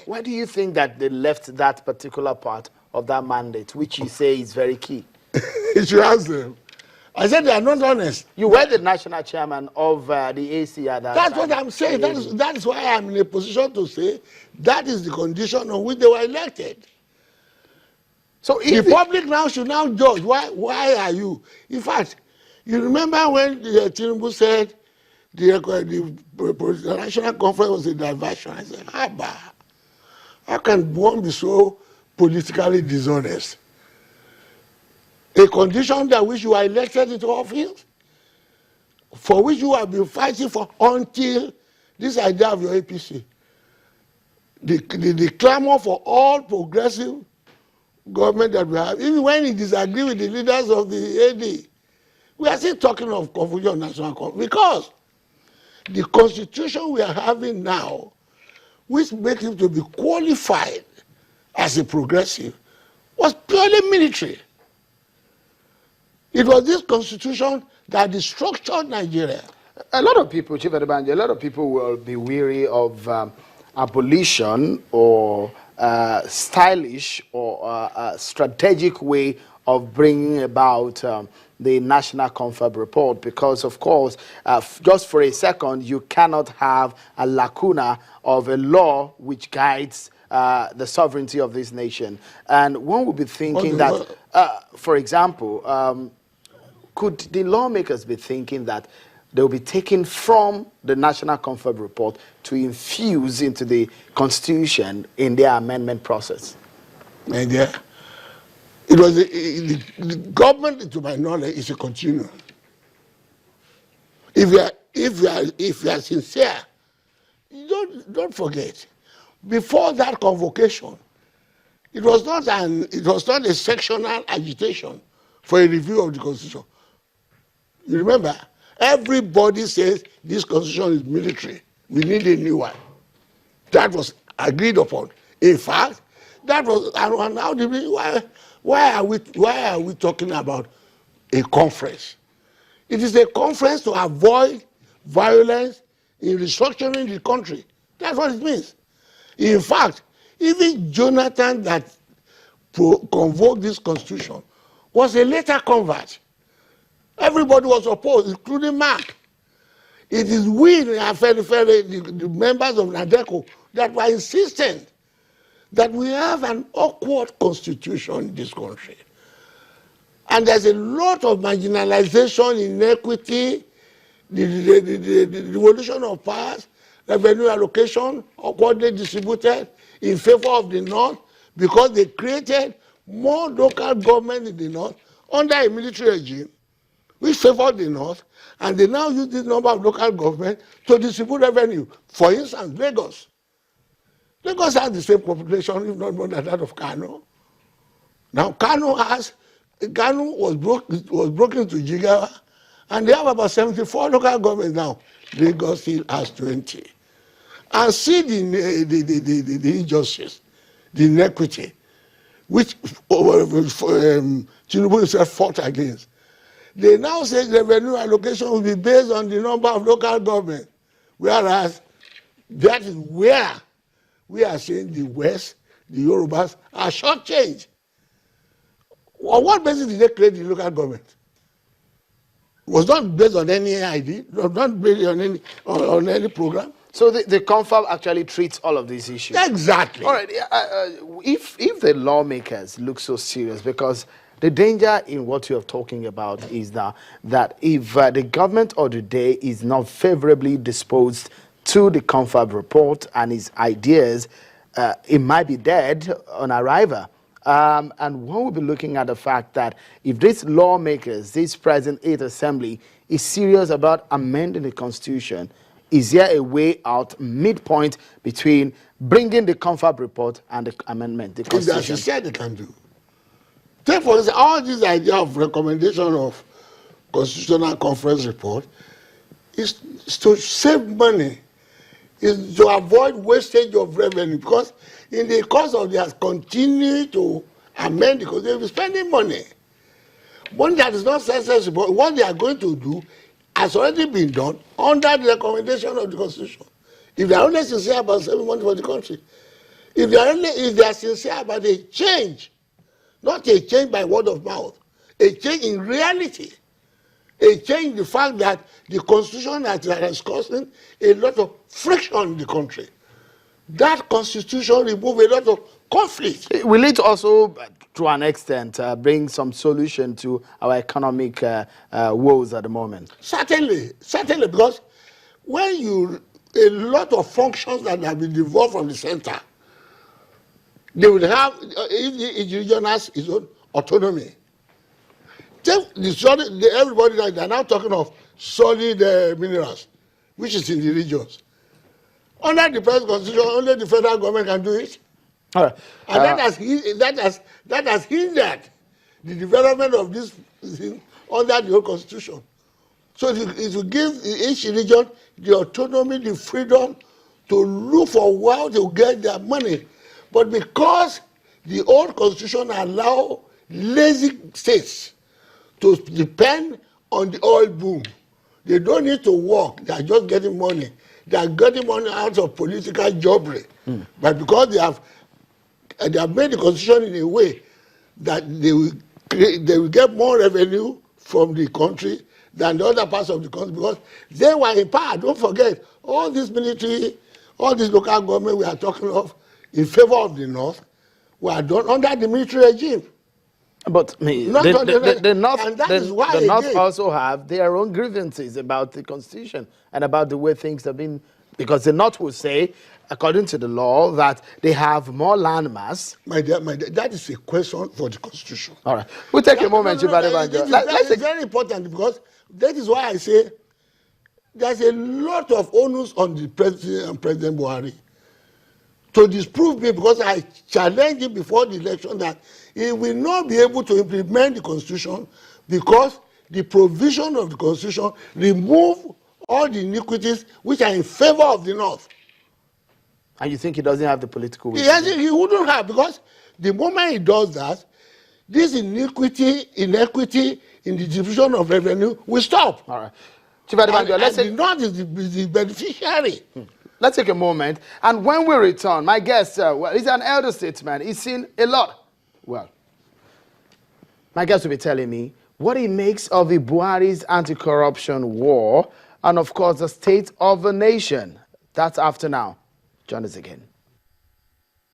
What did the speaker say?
Why do you think that they left that particular part of that mandate, which you say is very key? You should ask them. I said they are not honest. You were the national chairman of the AC at that That's time. what I'm saying. That is why I'm in a position to say that is the condition on which they were elected. So the public now should now judge. Why are you? In fact, you remember when Tinubu said the national conference was a diversion? I said, how can one be so politically dishonest? A condition that which you are elected into office, for which you have been fighting for until this idea of your APC. The clamor for all progressive government that we have, even when you disagree with the leaders of the AD, we are still talking of confusion of national conference because the constitution we are having now, which makes him to be qualified as a progressive, was purely military. It was this constitution that structured Nigeria. A lot of people, Chief Adebanjo, a lot of people will be weary of abolition or stylish or strategic way of bringing about the National Confab report because, of course, just for a second, you cannot have a lacuna of a law which guides the sovereignty of this nation. And one would be thinking that, for example, could the lawmakers be thinking that they'll be taken from the National Confab report to infuse into the Constitution in their amendment process? And it was the government, to my knowledge, is a continuum. If you are sincere, don't forget. Before that convocation, it was not a sectional agitation for a review of the Constitution. You remember, everybody says this constitution is military. We need a new one. That was agreed upon. In fact, that was, and now why are we talking about a conference? It is a conference to avoid violence in restructuring the country. That's what it means. In fact, even Jonathan that convoked this constitution was a later convert. Everybody was opposed, including Mark. It is we, the members of NADECO, that were insistent that we have an awkward constitution in this country. And there's a lot of marginalization, inequity, the devolution of powers, revenue allocation, awkwardly distributed in favor of the North because they created more local government in the North under a military regime which favored the North, and they now use this number of local government to distribute revenue. For instance, Lagos. Lagos has the same population, if not more than that of Kano. Now, Kano was broken to Jigawa, and they have about 74 local governments now. Lagos still has 20. And see the injustice, the inequity, which Tinubu himself fought against. They now say the revenue allocation will be based on the number of local government, whereas that is where we are saying the West, the Yorubas, are shortchanged. On what basis did they create the local government? It was not based on any idea, it was not based on any program. So the Confab actually treats all of these issues? Exactly. All right, if the lawmakers look so serious, because the danger in what you are talking about is that if the government of the day is not favorably disposed to the Confab report and its ideas, it might be dead on arrival. And one will be looking at the fact that if these lawmakers, this present 8th Assembly, is serious about amending the Constitution, is there a way out, midpoint between bringing the Confab report and the amendment, the Constitution? As you said, they can do. Take for instance, all this idea of recommendation of Constitutional Conference report is to save money, is to avoid wastage of revenue, because in the course of their continue to amend because they'll be spending money. Money that is not sensible, what they are going to do has already been done under the recommendation of the Constitution. If they are only sincere about saving money for the country, If they are sincere about a change, not a change by word of mouth, a change in reality, a change in the fact that the constitution that is causing a lot of friction in the country. That constitution remove a lot of conflict. Will it also, to an extent, bring some solution to our economic woes at the moment? Certainly, because when a lot of functions that have been devolved from the center, they will have, each region has its own autonomy. Everybody, they're now talking of solid minerals, which is in the regions. Under the present constitution, only the federal government can do it. All right. And that has hindered the development of this thing under the old constitution. So it will give each region the autonomy, the freedom to look for how to get their money. But because the old constitution allow lazy states to depend on the oil boom, they don't need to work, they are just getting money. They are getting money out of political jobbery. But because they have made the constitution in a way that they will get more revenue from the country than the other parts of the country, because they were in power. Don't forget, all this military, all this local government we are talking of in favor of the North were done under the military regime. But the North also have their own grievances about the constitution and about the way things have been, because the North will say, according to the law, that they have more land mass. My dear, that is a question for the constitution. All right, we'll take a moment. It's very important, because that is why I say there's a lot of onus on the president and President Buhari to disprove me, because I challenged him before the election that he will not be able to implement the constitution because the provision of the constitution remove all the iniquities which are in favor of the North. And you think he doesn't have the political will? Yes, he wouldn't have, because the moment he does that, this inequity in the distribution of revenue will stop. All right. Chief Adebanjo, and the North is the beneficiary. Let's take a moment. And when we return, my guest, he's an elder statesman. He's seen a lot. Well, my guest will be telling me what he makes of the Buhari's anti-corruption war and, of course, the state of the nation. That's after now. Join us again.